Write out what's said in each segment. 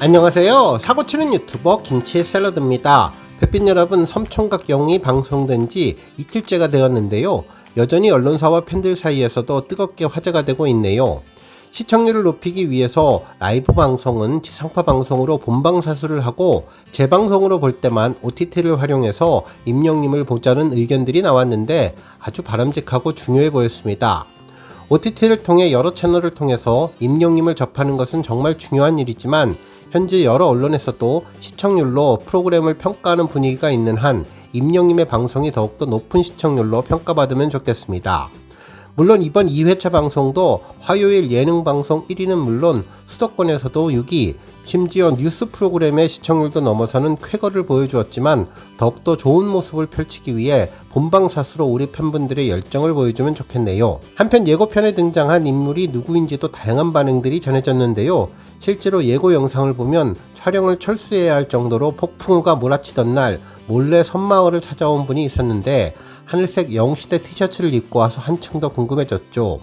안녕하세요. 사고치는 유튜버 김치의 샐러드입니다. 별빛 여러분, 섬총각 영웅이 방송된 지 이틀째가 되었는데요. 여전히 언론사와 팬들 사이에서도 뜨겁게 화제가 되고 있네요. 시청률을 높이기 위해서 라이브 방송은 지상파 방송으로 본방사수를 하고 재방송으로 볼 때만 OTT를 활용해서 임영님을 보자는 의견들이 나왔는데 아주 바람직하고 중요해 보였습니다. OTT를 통해 여러 채널을 통해서 임영님을 접하는 것은 정말 중요한 일이지만 현재 여러 언론에서도 시청률로 프로그램을 평가하는 분위기가 있는 한 임영님의 방송이 더욱더 높은 시청률로 평가받으면 좋겠습니다. 물론 이번 2회차 방송도 화요일 예능 방송 1위는 물론 수도권에서도 6위, 심지어 뉴스 프로그램의 시청률도 넘어서는 쾌거를 보여주었지만 더욱더 좋은 모습을 펼치기 위해 본방사수로 우리 팬분들의 열정을 보여주면 좋겠네요. 한편 예고편에 등장한 인물이 누구인지도 다양한 반응들이 전해졌는데요. 실제로 예고 영상을 보면 촬영을 철수해야 할 정도로 폭풍우가 몰아치던 날 몰래 섬마을을 찾아온 분이 있었는데 하늘색 영시대 티셔츠를 입고 와서 한층 더 궁금해졌죠.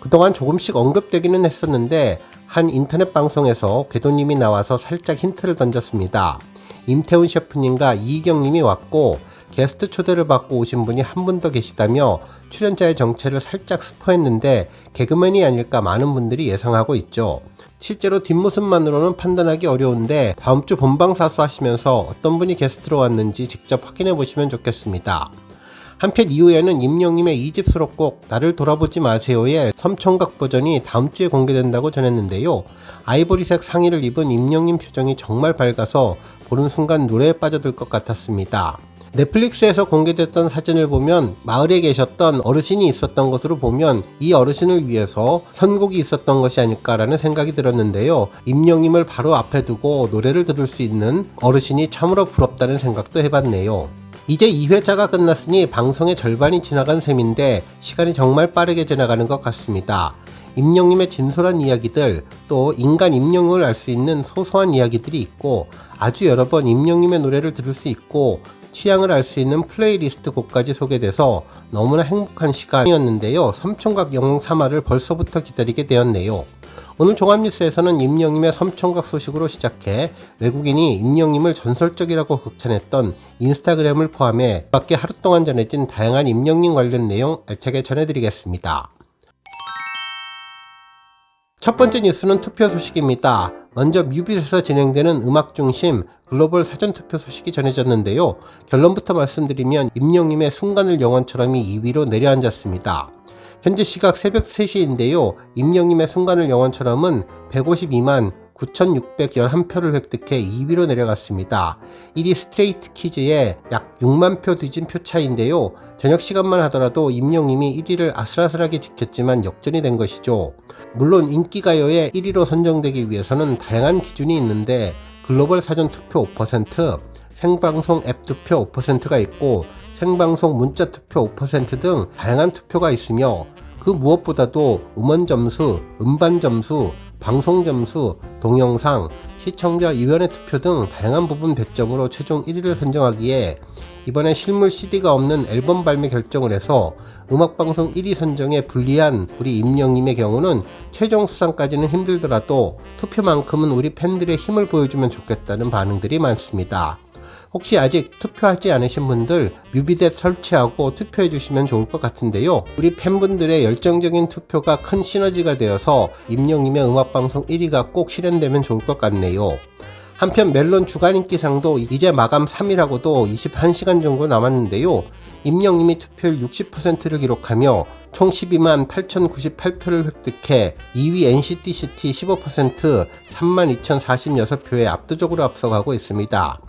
그동안 조금씩 언급되기는 했었는데 한 인터넷 방송에서 궤도님이 나와서 살짝 힌트를 던졌습니다. 임태훈 셰프님과 이희경님이 왔고 게스트 초대를 받고 오신 분이 한 분 더 계시다며 출연자의 정체를 살짝 스포했는데 개그맨이 아닐까 많은 분들이 예상하고 있죠. 실제로 뒷모습만으로는 판단하기 어려운데 다음주 본방사수 하시면서 어떤 분이 게스트로 왔는지 직접 확인해 보시면 좋겠습니다. 한편 이후에는 임영님의 2집 수록곡 나를 돌아보지 마세요의 섬총각 버전이 다음주에 공개된다고 전했는데요. 아이보리색 상의를 입은 임영님 표정이 정말 밝아서 보는 순간 노래에 빠져들 것 같았습니다. 넷플릭스에서 공개됐던 사진을 보면 마을에 계셨던 어르신이 있었던 것으로 보면 이 어르신을 위해서 선곡이 있었던 것이 아닐까라는 생각이 들었는데요. 임영님을 바로 앞에 두고 노래를 들을 수 있는 어르신이 참으로 부럽다는 생각도 해봤네요. 이제 2회차가 끝났으니 방송의 절반이 지나간 셈인데 시간이 정말 빠르게 지나가는 것 같습니다. 임영님의 진솔한 이야기들, 또 인간 임영을 알 수 있는 소소한 이야기들이 있고 아주 여러 번 임영님의 노래를 들을 수 있고 취향을 알 수 있는 플레이리스트 곡까지 소개돼서 너무나 행복한 시간이었는데요. 섬총각 영웅 3화를 벌써부터 기다리게 되었네요. 오늘 종합뉴스에서는 임영님의 섬총각 소식으로 시작해 외국인이 임영님을 전설적이라고 극찬했던 인스타그램을 포함해 밖에 하루 동안 전해진 다양한 임영님 관련 내용 알차게 전해드리겠습니다. 첫 번째 뉴스는 투표 소식입니다. 먼저 뮤빗에서 진행되는 음악 중심 글로벌 사전투표 소식이 전해졌는데요. 결론부터 말씀드리면 임영님의 순간을 영원처럼이 2위로 내려앉았습니다. 현재 시각 새벽 3시인데요. 임영님의 순간을 영원처럼은 152만 9,611표를 획득해 2위로 내려갔습니다. 1위 스트레이트 키즈의 약 6만 표 뒤진 표 차이인데요. 저녁 시간만 하더라도 임영님이 1위를 아슬아슬하게 지켰지만 역전이 된 것이죠. 물론 인기가요의 1위로 선정되기 위해서는 다양한 기준이 있는데 글로벌 사전 투표 5%, 생방송 앱 투표 5%가 있고 생방송 문자 투표 5% 등 다양한 투표가 있으며 그 무엇보다도 음원 점수, 음반 점수, 방송 점수, 동영상, 시청자 위원회 투표 등 다양한 부분 100점으로 최종 1위를 선정하기에 이번에 실물 CD가 없는 앨범 발매 결정을 해서 음악방송 1위 선정에 불리한 우리 임영님의 경우는 최종 수상까지는 힘들더라도 투표만큼은 우리 팬들의 힘을 보여주면 좋겠다는 반응들이 많습니다. 혹시 아직 투표하지 않으신 분들 뮤비댓 설치하고 투표해 주시면 좋을 것 같은데요. 우리 팬분들의 열정적인 투표가 큰 시너지가 되어서 임영님의 음악방송 1위가 꼭 실현되면 좋을 것 같네요. 한편 멜론 주간인기상도 이제 마감 3일하고도 21시간 정도 남았는데요. 임영님이 투표율 60%를 기록하며 총 12만 8,098표를 획득해 2위 NCT City 15%, 32,046표에 압도적으로 앞서가고 있습니다.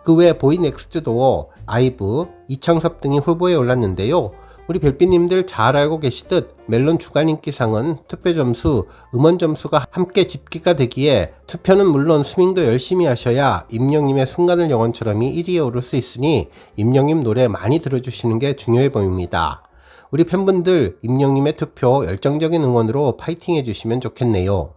그 외 보이넥스트도어, 아이브, 이창섭 등이 후보에 올랐는데요. 우리 별빛님들 잘 알고 계시듯 멜론 주간인기상은 투표 점수, 음원 점수가 함께 집계가 되기에 투표는 물론 스밍도 열심히 하셔야 임영님의 순간을 영원처럼이 1위에 오를 수 있으니 임영님 노래 많이 들어주시는 게 중요해 보입니다. 우리 팬분들 임영님의 투표 열정적인 응원으로 파이팅 해주시면 좋겠네요.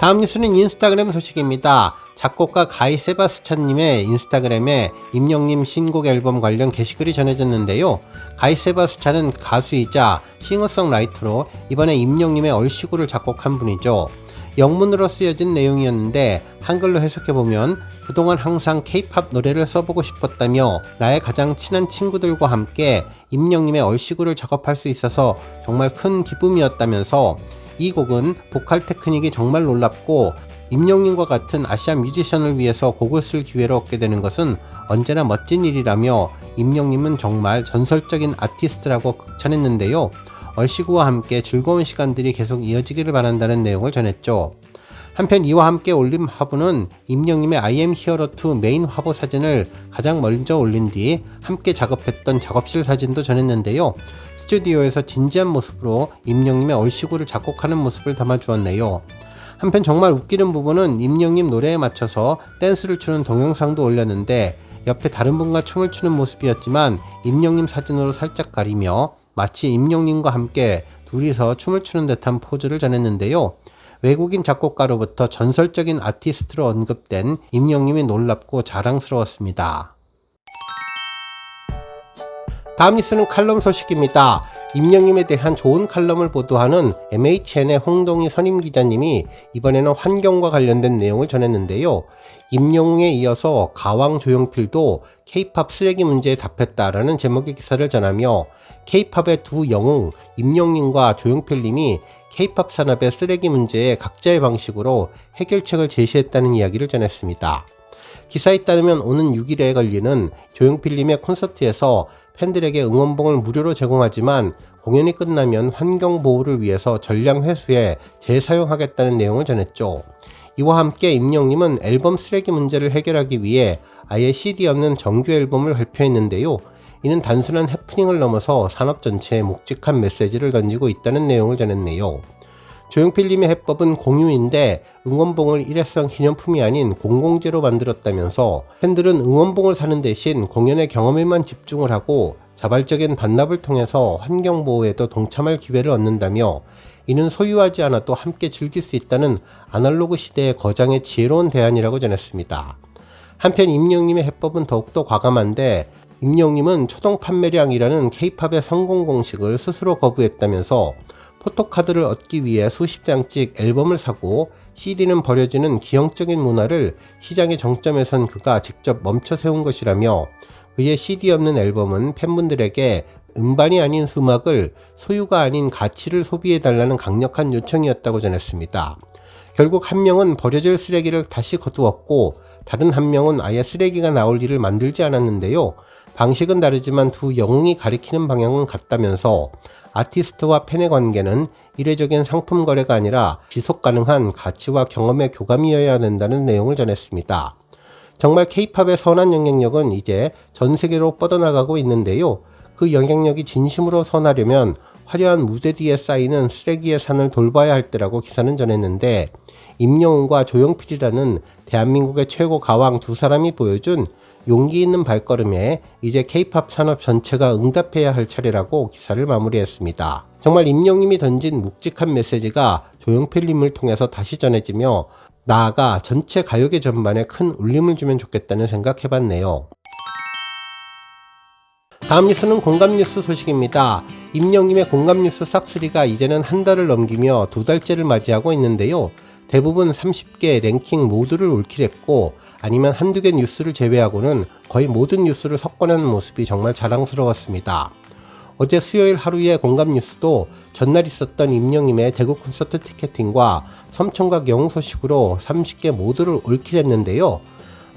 다음 뉴스는 인스타그램 소식입니다. 작곡가 가이 세바스찬님의 인스타그램에 임영님 신곡 앨범 관련 게시글이 전해졌는데요. 가이 세바스찬은 가수이자 싱어송라이터로 이번에 임영님의 얼씨구를 작곡한 분이죠. 영문으로 쓰여진 내용이었는데 한글로 해석해보면 그동안 항상 K-팝 노래를 써보고 싶었다며 나의 가장 친한 친구들과 함께 임영님의 얼씨구를 작업할 수 있어서 정말 큰 기쁨이었다면서 이 곡은 보컬 테크닉이 정말 놀랍고 임영님과 같은 아시안 뮤지션을 위해서 곡을 쓸 기회를 얻게 되는 것은 언제나 멋진 일이라며 임영님은 정말 전설적인 아티스트라고 극찬했는데요. 얼씨구와 함께 즐거운 시간들이 계속 이어지기를 바란다는 내용을 전했죠. 한편 이와 함께 올린 화보는 임영님의 I am hero 2 메인 화보 사진을 가장 먼저 올린 뒤 함께 작업했던 작업실 사진도 전했는데요. 스튜디오에서 진지한 모습으로 임영님의 얼씨구를 작곡하는 모습을 담아주었네요. 한편 정말 웃기는 부분은 임영님 노래에 맞춰서 댄스를 추는 동영상도 올렸는데 옆에 다른 분과 춤을 추는 모습이었지만 임영님 사진으로 살짝 가리며 마치 임영님과 함께 둘이서 춤을 추는 듯한 포즈를 전했는데요. 외국인 작곡가로부터 전설적인 아티스트로 언급된 임영님이 놀랍고 자랑스러웠습니다. 다음 뉴스는 칼럼 소식입니다. 임영님에 대한 좋은 칼럼을 보도하는 MHN의 홍동희 선임기자님이 이번에는 환경과 관련된 내용을 전했는데요. 임영웅에 이어서 가왕 조용필도 K-팝 쓰레기 문제에 답했다라는 제목의 기사를 전하며 K-팝의 두 영웅 임영님과 조용필님이 K-팝 산업의 쓰레기 문제에 각자의 방식으로 해결책을 제시했다는 이야기를 전했습니다. 기사에 따르면 오는 6일에 걸리는 조용필님의 콘서트에서 팬들에게 응원봉을 무료로 제공하지만 공연이 끝나면 환경보호를 위해서 전량 회수해 재사용하겠다는 내용을 전했죠. 이와 함께 임영님은 앨범 쓰레기 문제를 해결하기 위해 아예 CD 없는 정규 앨범을 발표했는데요. 이는 단순한 해프닝을 넘어서 산업 전체에 묵직한 메시지를 던지고 있다는 내용을 전했네요. 조용필님의 해법은 공유인데 응원봉을 일회성 기념품이 아닌 공공재로 만들었다면서 팬들은 응원봉을 사는 대신 공연의 경험에만 집중을 하고 자발적인 반납을 통해서 환경보호에도 동참할 기회를 얻는다며 이는 소유하지 않아도 함께 즐길 수 있다는 아날로그 시대의 거장의 지혜로운 대안이라고 전했습니다. 한편 임영님의 해법은 더욱더 과감한데 임영님은 초동 판매량이라는 K-팝의 성공 공식을 스스로 거부했다면서 포토카드를 얻기 위해 수십 장씩 앨범을 사고 CD는 버려지는 기형적인 문화를 시장의 정점에 선 그가 직접 멈춰 세운 것이라며 그의 CD 없는 앨범은 팬분들에게 음반이 아닌 음악을 소유가 아닌 가치를 소비해달라는 강력한 요청이었다고 전했습니다. 결국 한 명은 버려질 쓰레기를 다시 거두었고 다른 한 명은 아예 쓰레기가 나올 일을 만들지 않았는데요. 방식은 다르지만 두 영웅이 가리키는 방향은 같다면서 아티스트와 팬의 관계는 일회적인 상품 거래가 아니라 지속 가능한 가치와 경험의 교감이어야 된다는 내용을 전했습니다. 정말 K-팝의 선한 영향력은 이제 전 세계로 뻗어나가고 있는데요. 그 영향력이 진심으로 선하려면 화려한 무대 뒤에 쌓이는 쓰레기의 산을 돌봐야 할 때라고 기사는 전했는데 임영웅과 조용필이라는 대한민국의 최고 가왕 두 사람이 보여준 용기 있는 발걸음에 이제 K-팝 산업 전체가 응답해야 할 차례라고 기사를 마무리했습니다. 정말 임영님이 던진 묵직한 메시지가 조용필님을 통해서 다시 전해지며 나아가 전체 가요계 전반에 큰 울림을 주면 좋겠다는 생각해봤네요. 다음 뉴스는 공감뉴스 소식입니다. 임영님의 공감뉴스 싹3가 이제는 한 달을 넘기며 두 달째를 맞이하고 있는데요. 대부분 30개 랭킹 모두를 올킬했고 아니면 한두 개 뉴스를 제외하고는 거의 모든 뉴스를 섞어내는 모습이 정말 자랑스러웠습니다. 어제 수요일 하루의 공감뉴스도 전날 있었던 임영님의 대구 콘서트 티켓팅과 섬청각 영웅 소식으로 30개 모두를 올킬했는데요.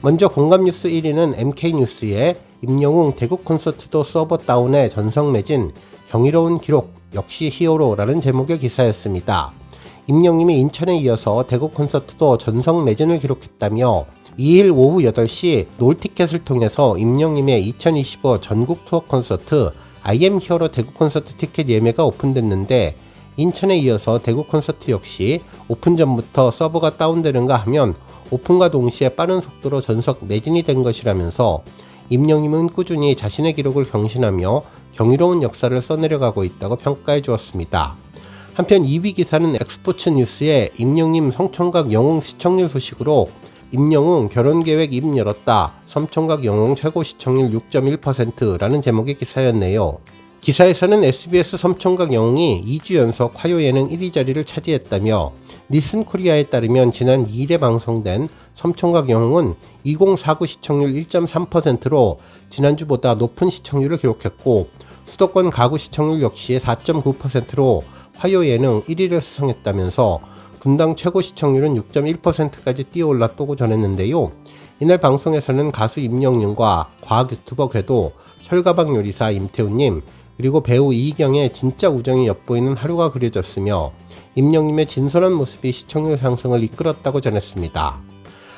먼저 공감뉴스 1위는 MK뉴스의 임영웅 대구 콘서트도 서버 다운에 전성 매진 경이로운 기록 역시 히어로라는 제목의 기사였습니다. 임영님이 인천에 이어서 대구 콘서트도 전성 매진을 기록했다며 2일 오후 8시 놀티켓을 통해서 임영님의 2025 전국 투어 콘서트 I am hero 대구 콘서트 티켓 예매가 오픈됐는데 인천에 이어서 대구 콘서트 역시 오픈 전부터 서버가 다운되는가 하면 오픈과 동시에 빠른 속도로 전석 매진이 된 것이라면서 임영님은 꾸준히 자신의 기록을 경신하며 경이로운 역사를 써내려가고 있다고 평가해 주었습니다. 한편 2위 기사는 엑스포츠 뉴스의 임영님 성청각 영웅 시청률 소식으로 임영웅 결혼계획 입 열었다. 섬청각 영웅 최고 시청률 6.1%라는 제목의 기사였네요. 기사에서는 SBS 섬총각 영웅이 2주 연속 화요 예능 1위 자리를 차지했다며 니슨 코리아에 따르면 지난 2일에 방송된 섬총각 영웅은 2049 시청률 1.3%로 지난주보다 높은 시청률을 기록했고 수도권 가구 시청률 역시 4.9%로 화요 예능 1위를 수상했다면서 분당 최고 시청률은 6.1%까지 뛰어올랐다고 전했는데요. 이날 방송에서는 가수 임영웅과 과학 유튜버 궤도, 철가방 요리사 임태훈님, 그리고 배우 이희경의 진짜 우정이 엿보이는 하루가 그려졌으며 임영웅의 진솔한 모습이 시청률 상승을 이끌었다고 전했습니다.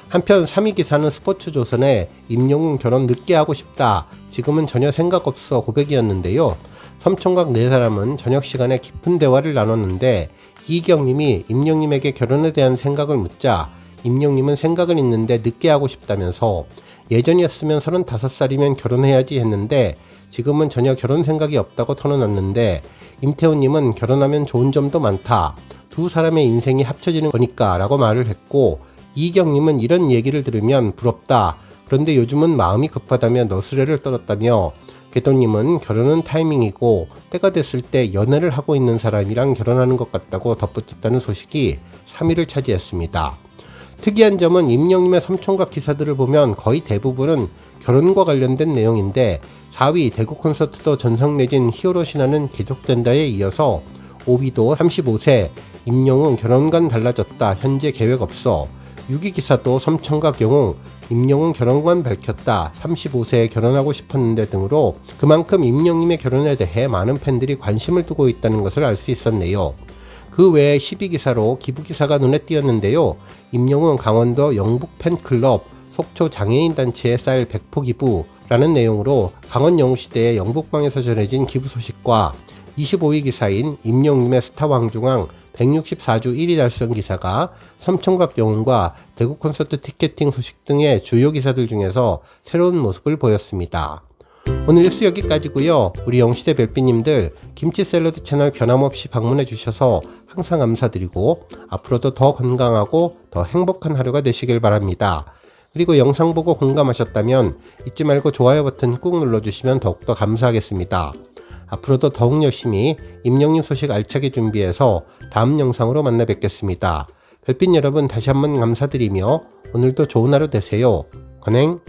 한편 3위 기사는 스포츠조선의 임영웅 결혼 늦게 하고 싶다, 지금은 전혀 생각 없어 고백이었는데요. 섬총각 4사람은 저녁 시간에 깊은 대화를 나눴는데 이희경님이 임영웅에게 결혼에 대한 생각을 묻자 임영웅은 생각은 있는데 늦게 하고 싶다면서 예전이었으면 35살이면 결혼해야지 했는데 지금은 전혀 결혼 생각이 없다고 털어놨는데 임태훈님은 결혼하면 좋은 점도 많다, 두 사람의 인생이 합쳐지는 거니까 라고 말을 했고 이희경님은 이런 얘기를 들으면 부럽다, 그런데 요즘은 마음이 급하다며 너스레를 떨었다며 궤도님은 결혼은 타이밍이고 때가 됐을 때 연애를 하고 있는 사람이랑 결혼하는 것 같다고 덧붙였다는 소식이 3위를 차지했습니다. 특이한 점은 임영웅의 섬총각 기사들을 보면 거의 대부분은 결혼과 관련된 내용인데 4위 대구 콘서트도 전성내진 히어로 신화는 계속된다에 이어서 5위도 35세 임영웅 결혼관 달라졌다 현재 계획 없어, 6위 기사도 섬총각 영웅 임영웅 결혼관 밝혔다 35세에 결혼하고 싶었는데 등으로 그만큼 임영웅의 결혼에 대해 많은 팬들이 관심을 두고 있다는 것을 알 수 있었네요. 그 외에 10위 기사로 기부 기사가 눈에 띄었는데요. 임영웅 강원도 영북 팬클럽 속초 장애인 단체에 쌀 100포 기부라는 내용으로 강원 영웅시대의 영북방에서 전해진 기부 소식과 25위 기사인 임영웅의 스타 왕중왕 164주 1위 달성 기사가 섬총각 영웅과 대구 콘서트 티켓팅 소식 등의 주요 기사들 중에서 새로운 모습을 보였습니다. 오늘 뉴스 여기까지고요. 우리 영시대 별빛님들 김치 샐러드 채널 변함없이 방문해 주셔서 항상 감사드리고 앞으로도 더 건강하고 더 행복한 하루가 되시길 바랍니다. 그리고 영상 보고 공감하셨다면 잊지 말고 좋아요 버튼 꾹 눌러주시면 더욱더 감사하겠습니다. 앞으로도 더욱 열심히 임영웅 소식 알차게 준비해서 다음 영상으로 만나 뵙겠습니다. 별빛 여러분 다시 한번 감사드리며 오늘도 좋은 하루 되세요. 건행.